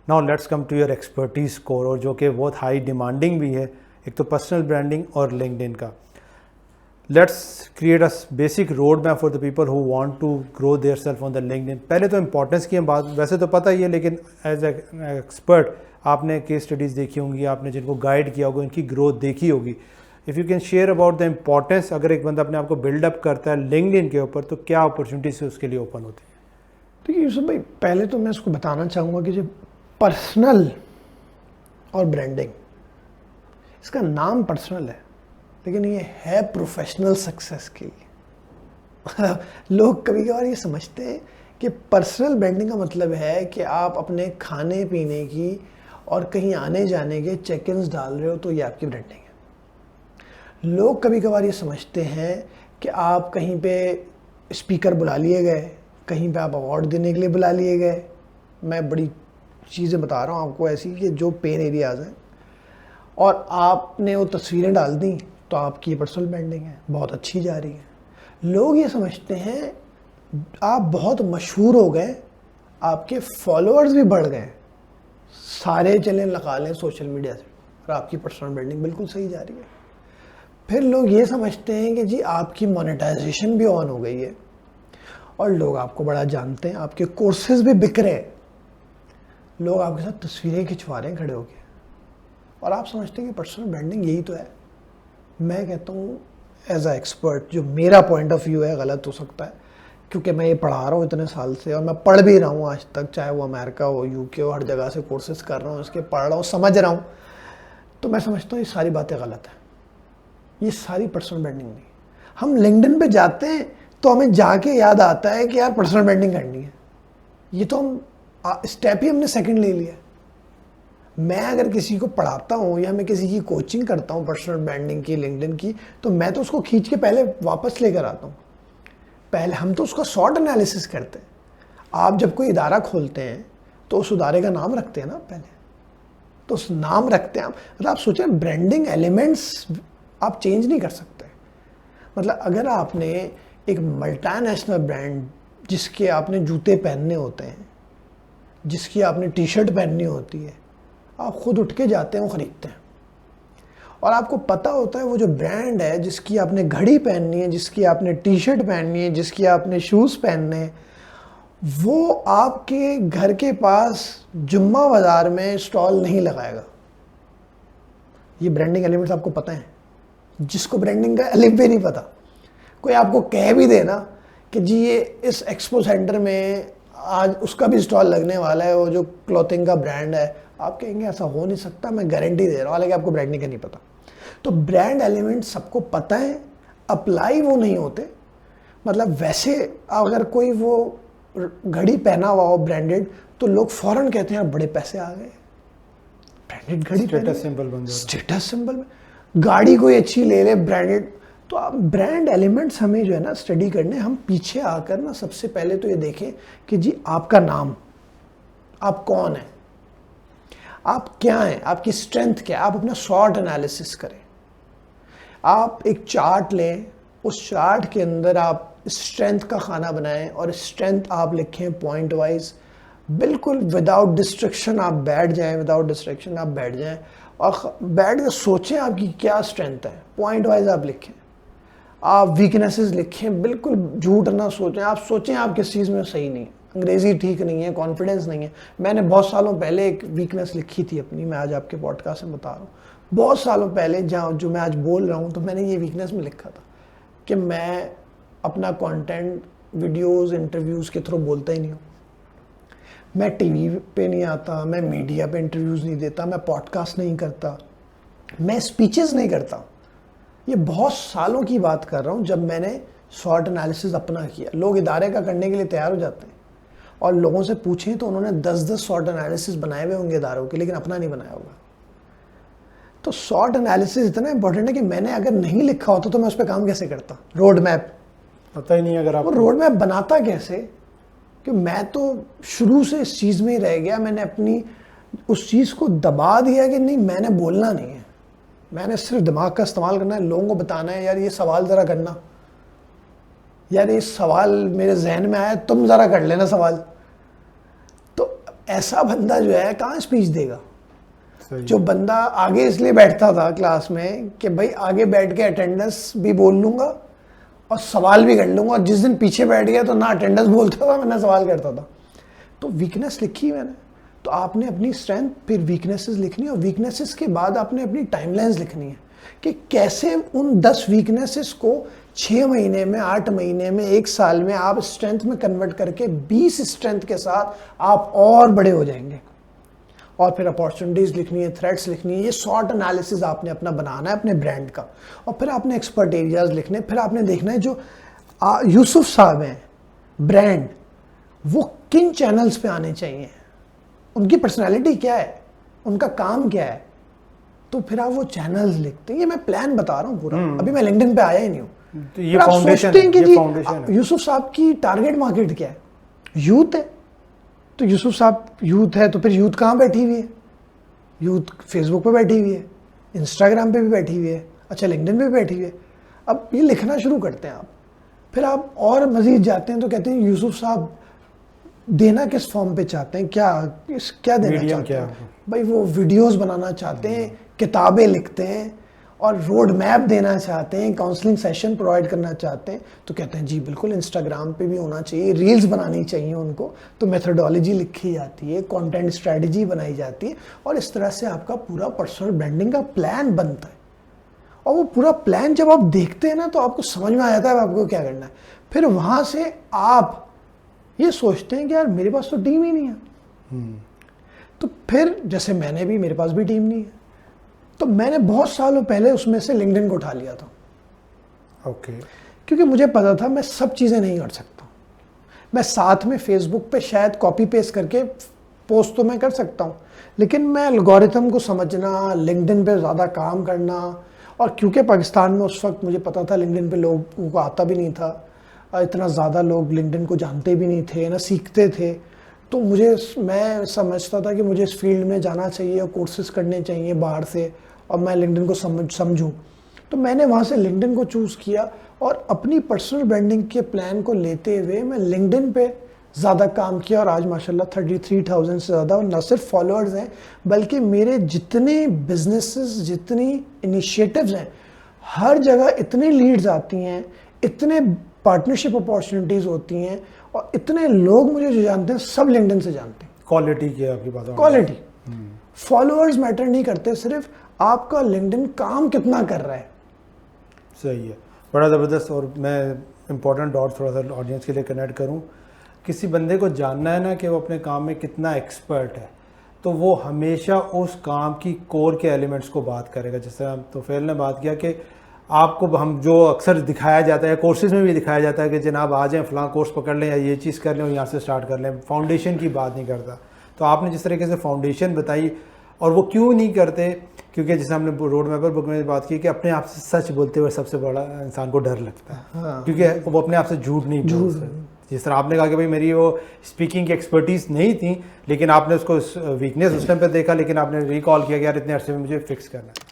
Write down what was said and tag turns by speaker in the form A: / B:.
A: Now let's come to your expertise score, और जो कि बहुत हाई डिमांडिंग भी है, एक तो पर्सनल ब्रांडिंग और लिंक्डइन का। Let's create a basic road map for the people who want to grow their self on the LinkedIn. पहले तो इंपॉर्टेंस की हम बात वैसे तो पता ही है, लेकिन एज ए एक्सपर्ट आपने केस स्टडीज़ देखी होंगी, आपने जिनको गाइड किया होगा उनकी ग्रोथ देखी होगी। If you can share about the importance, अगर एक बंदा अपने आप को बिल्डअप करता है लिंक्डइन के ऊपर, तो क्या अपॉर्चुनिटीज उसके लिए ओपन होती है?
B: देखिए यूसुफ भाई, पहले तो मैं इसको बताना चाहूँगा कि जो पर्सनल और ब्रांडिंग, इसका नाम पर्सनल है लेकिन ये है प्रोफेशनल सक्सेस के लिए। लोग कभी कभार ये समझते हैं कि पर्सनल ब्रांडिंग का मतलब है कि आप अपने खाने पीने की और कहीं आने जाने के चेक इन्स डाल रहे हो तो ये आपकी ब्रांडिंग है। लोग कभी कभार ये समझते हैं कि आप कहीं पे स्पीकर बुला लिए गए, कहीं पे आप अवार्ड देने के लिए बुला लिए गए। मैं बड़ी चीज़ें बता रहा हूँ आपको ऐसी कि जो पेन एरियाज़ हैं, और आपने वो तस्वीरें डाल दी तो आपकी पर्सनल ब्रांडिंग है, बहुत अच्छी जा रही है। लोग ये समझते हैं आप बहुत मशहूर हो गए, आपके फॉलोअर्स भी बढ़ गए, सारे चलें लगा लें सोशल मीडिया से, और आपकी पर्सनल ब्रांडिंग बिल्कुल सही जा रही है। फिर लोग ये समझते हैं कि जी आपकी मोनेटाइजेशन भी ऑन हो गई है और लोग आपको बड़ा जानते हैं, आपके कोर्सेज भी बिक रहे हैं, लोग आपके साथ तस्वीरें खिंचवा रहे हैं खड़े होके, और आप समझते हैं कि पर्सनल ब्रांडिंग यही तो है। मैं कहता हूँ एज अ एक्सपर्ट, जो मेरा पॉइंट ऑफ व्यू है गलत हो सकता है, क्योंकि मैं ये पढ़ा रहा हूँ इतने साल से और मैं पढ़ भी रहा हूँ आज तक, चाहे वो अमेरिका हो, यूके हो, हर जगह से कोर्सेज कर रहा हूँ, इसके पढ़ रहा हूँ, समझ रहा हूँ, तो मैं समझता हूँ ये सारी बातें गलत है। ये सारी पर्सनल ब्रांडिंग नहीं। हम लिंक्डइन पे जाते हैं तो हमें जाके याद आता है कि यार पर्सनल ब्रांडिंग करनी है, ये तो हम स्टेप ही हमने सेकंड ले लिया। मैं अगर किसी को पढ़ाता हूँ या मैं किसी की कोचिंग करता हूँ पर्सनल ब्रांडिंग की, लिंक्डइन की, तो मैं तो उसको खींच के पहले वापस लेकर आता हूँ। पहले हम तो उसका शॉर्ट एनालिसिस करते हैं। आप जब कोई इदारा खोलते हैं तो उस इदारे का नाम रखते हैं ना, पहले तो उस नाम रखते हैं। मतलब आप सोचें, ब्रांडिंग एलिमेंट्स आप चेंज नहीं कर सकते। मतलब अगर आपने एक मल्टीनेशनल ब्रांड जिसके आपने जूते पहनने होते हैं, जिसकी आपने टी शर्ट पहननी होती है, आप खुद उठ के जाते हैं वो ख़रीदते हैं, और आपको पता होता है वो जो ब्रांड है जिसकी आपने घड़ी पहननी है, जिसकी आपने टी शर्ट पहननी है, जिसकी आपने शूज़ पहनने हैं, वो आपके घर के पास जुम्मा बाज़ार में स्टॉल नहीं लगाएगा। ये ब्रांडिंग एलिमेंट्स आपको पता है। जिसको ब्रांडिंग का एलिफ भी नहीं पता, कोई आपको कह भी देना कि जी ये इस एक्सपो सेंटर में आज उसका भी स्टॉल लगने वाला है, वो जो क्लॉथिंग का ब्रांड है, आप कहेंगे ऐसा हो नहीं सकता, मैं गारंटी दे रहा हूँ, हालांकि आपको ब्रांडिंग का नहीं पता। तो ब्रांड एलिमेंट सबको पता है, अप्लाई वो नहीं होते। मतलब वैसे अगर कोई वो घड़ी पहना हुआ हो ब्रांडेड, तो लोग फौरन कहते हैं यार बड़े पैसे आ गए, ब्रांडेड घड़ी,
A: स्टेटस सिंबल बन जाता है।
B: Status symbol. गाड़ी कोई अच्छी ले ले ब्रांडेड। तो आप ब्रांड एलिमेंट्स हमें जो है ना स्टडी करने, हम पीछे आकर ना सबसे पहले तो ये देखें कि जी आपका नाम, आप कौन है, आप क्या हैं, आपकी स्ट्रेंथ क्या है। आप अपना शॉर्ट एनालिसिस करें, आप एक चार्ट लें, उस चार्ट के अंदर आप स्ट्रेंथ का खाना बनाएं और स्ट्रेंथ आप लिखें पॉइंट वाइज, बिल्कुल विदाउट डिस्ट्रैक्शन आप बैठ जाएं, विदाउट डिस्ट्रैक्शन आप बैठ जाएं और बैठ कर सोचें आपकी क्या स्ट्रेंथ है, पॉइंट वाइज आप लिखें। आप वीकनेसेस लिखें, बिल्कुल झूठ ना सोचें। आप सोचें आप किस चीज़ में सही नहीं, अंग्रेज़ी ठीक नहीं है, कॉन्फिडेंस नहीं है। मैंने बहुत सालों पहले एक वीकनेस लिखी थी अपनी, मैं आज आपके पॉडकास्ट में बता रहा हूँ। बहुत सालों पहले जहाँ जो मैं आज बोल रहा हूँ, तो मैंने ये वीकनेस में लिखा था कि मैं अपना कंटेंट वीडियोस इंटरव्यूज़ के थ्रू बोलता ही नहीं हूँ। मैं टीवी पे नहीं आता, मैं मीडिया पे इंटरव्यूज़ नहीं देता, मैं पॉडकास्ट नहीं करता, मैं स्पीचेस नहीं करता। ये बहुत सालों की बात कर रहा हूँ, जब मैंने शॉर्ट एनालिसिस अपना किया। लोग इदारे का करने के लिए तैयार हो जाते हैं, और लोगों से पूछें तो उन्होंने 10-10 शॉर्ट एनालिसिस बनाए हुए होंगे इदारों के, लेकिन अपना नहीं बनाया होगा। तो शॉर्ट एनालिसिस इतना इंपॉर्टेंट है कि मैंने अगर नहीं लिखा होता तो मैं उस पर काम कैसे करता। रोड मैप
A: पता ही नहीं अगर आप
B: रोड मैप बनाता कैसे, कि मैं तो शुरू से इस चीज़ में ही रह गया। मैंने अपनी उस चीज़ को दबा दिया कि नहीं, मैंने बोलना नहीं है, मैंने सिर्फ दिमाग का इस्तेमाल करना है, लोगों को बताना है यार ये सवाल ज़रा करना, यार ये सवाल मेरे जहन में आया, तुम ज़रा कर लेना सवाल। तो ऐसा बंदा जो है कहाँ स्पीच देगा?
A: सही।
B: जो बंदा आगे इसलिए बैठता था क्लास में कि भाई आगे बैठ के अटेंडेंस भी बोल लूंगा और सवाल भी कर लूंगा, और जिस दिन पीछे बैठ गया तो ना अटेंडेंस बोलता था ना सवाल करता था। तो वीकनेस लिखी मैंने, तो आपने अपनी स्ट्रेंथ फिर वीकनेसेस लिखनी है, और वीकनेसेस के बाद आपने अपनी टाइमलाइंस लिखनी है कि कैसे उन 10 वीकनेसेस को 6 महीने में, 8 महीने में, 1 साल में आप स्ट्रेंथ में कन्वर्ट करके 20 स्ट्रेंथ के साथ आप और बड़े हो जाएंगे। और फिर अपॉर्चुनिटीज़ लिखनी है, थ्रेट्स लिखनी है, ये शॉर्ट एनालिसिस आपने अपना बनाना है अपने ब्रांड का। और फिर आपने एक्सपर्ट एरियाज लिखने, फिर आपने देखना है जो यूसुफ साहब हैं ब्रांड, वो किन चैनल्स पे आने चाहिए, उनकी पर्सनालिटी क्या है, उनका काम क्या है, तो फिर आप वो चैनल्स लिखते हैं। ये मैं प्लान बता रहा हूँ पूरा, अभी मैं लिंक्डइन पे आया ही नहीं हूँ।
A: तो ये फाउंडेशन है, ये फाउंडेशन है।
B: यूसुफ साहब की टारगेट मार्केट क्या है? यूथ है। तो यूसुफ साहब यूथ है, तो फिर यूथ कहाँ बैठी हुई है? यूथ फेसबुक पे बैठी हुई है, इंस्टाग्राम पे भी बैठी हुई है, अच्छा लिंक्डइन पे भी बैठी हुई है। अब ये लिखना शुरू करते हैं आप, फिर आप और मजीद जाते हैं तो कहते हैं यूसुफ साहब देना किस फॉर्म पे चाहते हैं, क्या देना चाहते हैं? भाई वो वीडियोस बनाना चाहते हैं, किताबें लिखते हैं, और रोड मैप देना चाहते हैं, काउंसलिंग सेशन प्रोवाइड करना चाहते हैं, तो कहते हैं जी बिल्कुल इंस्टाग्राम पे भी होना चाहिए, रील्स बनानी चाहिए उनको, तो मेथोडोलॉजी लिखी जाती है, कंटेंट स्ट्रेटजी बनाई जाती है, और इस तरह से आपका पूरा पर्सनल ब्रांडिंग का प्लान बनता है। और वो पूरा प्लान जब आप देखते हैं ना तो आपको समझ में आ जाता है आपको क्या करना है। फिर वहाँ से आप ये सोचते हैं कि यार मेरे पास तो टीम ही नहीं है। तो फिर जैसे मेरे पास भी टीम नहीं है, तो मैंने बहुत सालों पहले उसमें से लिंक्डइन को उठा लिया था।
A: ओके।
B: क्योंकि मुझे पता था मैं सब चीज़ें नहीं कर सकता। मैं साथ में फेसबुक पे शायद कॉपी पेस्ट करके पोस्ट तो मैं कर सकता हूँ, लेकिन मैं एल्गोरिथम को समझना, लिंक्डइन पे ज़्यादा काम करना, और क्योंकि पाकिस्तान में उस वक्त मुझे पता था लिंक्डइन पे लोगों को आता भी नहीं था, इतना ज़्यादा लोग लिंक्डइन को जानते भी नहीं थे ना सीखते थे, तो मैं समझता था कि मुझे इस फील्ड में जाना चाहिए और कोर्सेज करने चाहिए बाहर से, और मैं लिंक्डइन को समझूं। तो मैंने वहाँ से लिंक्डइन को चूज़ किया, और अपनी पर्सनल ब्रांडिंग के प्लान को लेते हुए मैं लिंक्डइन पे ज़्यादा काम किया, और आज माशाल्लाह 33,000 से ज़्यादा न सिर्फ फॉलोअर्स हैं, बल्कि मेरे जितने बिजनेसेस, जितनी इनिशिएटिव्स हैं, हर जगह इतनी लीड्स आती हैं, इतने पार्टनरशिप अपॉर्चुनिटीज़ होती हैं, और इतने लोग मुझे जो जानते हैं सब लिंक्डइन से जानते हैं।
A: क्वालिटी की आपकी बात,
B: क्वालिटी, फॉलोअर्स मैटर नहीं करते, सिर्फ आपका लिंक्डइन काम कितना कर रहा है।
A: सही है, बड़ा ज़बरदस्त। और मैं इंपॉर्टेंट डॉट थोड़ा सा ऑडियंस के लिए कनेक्ट करूं, किसी बंदे को जानना है ना कि वो अपने काम में कितना एक्सपर्ट है, तो वो हमेशा उस काम की कोर के एलिमेंट्स को बात करेगा। जैसे तोफेल ने बात किया कि आपको हम जो अक्सर दिखाया जाता है, कोर्सेज में भी दिखाया जाता है कि जनाब आ जाएं फ़लाँ कोर्स पकड़ लें या ये चीज़ कर लें और यहाँ से स्टार्ट कर लें, फाउंडेशन की बात नहीं करता। तो आपने जिस तरीके से फाउंडेशन बताई, और वो क्यों नहीं करते, क्योंकि जैसे हमने रोड मैपर बुक में बात की कि अपने आप से सच बोलते हुए सबसे बड़ा इंसान को डर लगता है।
B: हाँ।
A: क्योंकि वो अपने आप से झूठ नहीं बोल सकते। जिस तरह आपने कहा कि भाई मेरी वो स्पीकिंग की एक्सपर्टीज़ नहीं थी, लेकिन आपने उसको वीकनेस उस टाइम पे देखा, लेकिन आपने रिकॉल किया कि यार इतने अरसे में मुझे फिक्स करना है।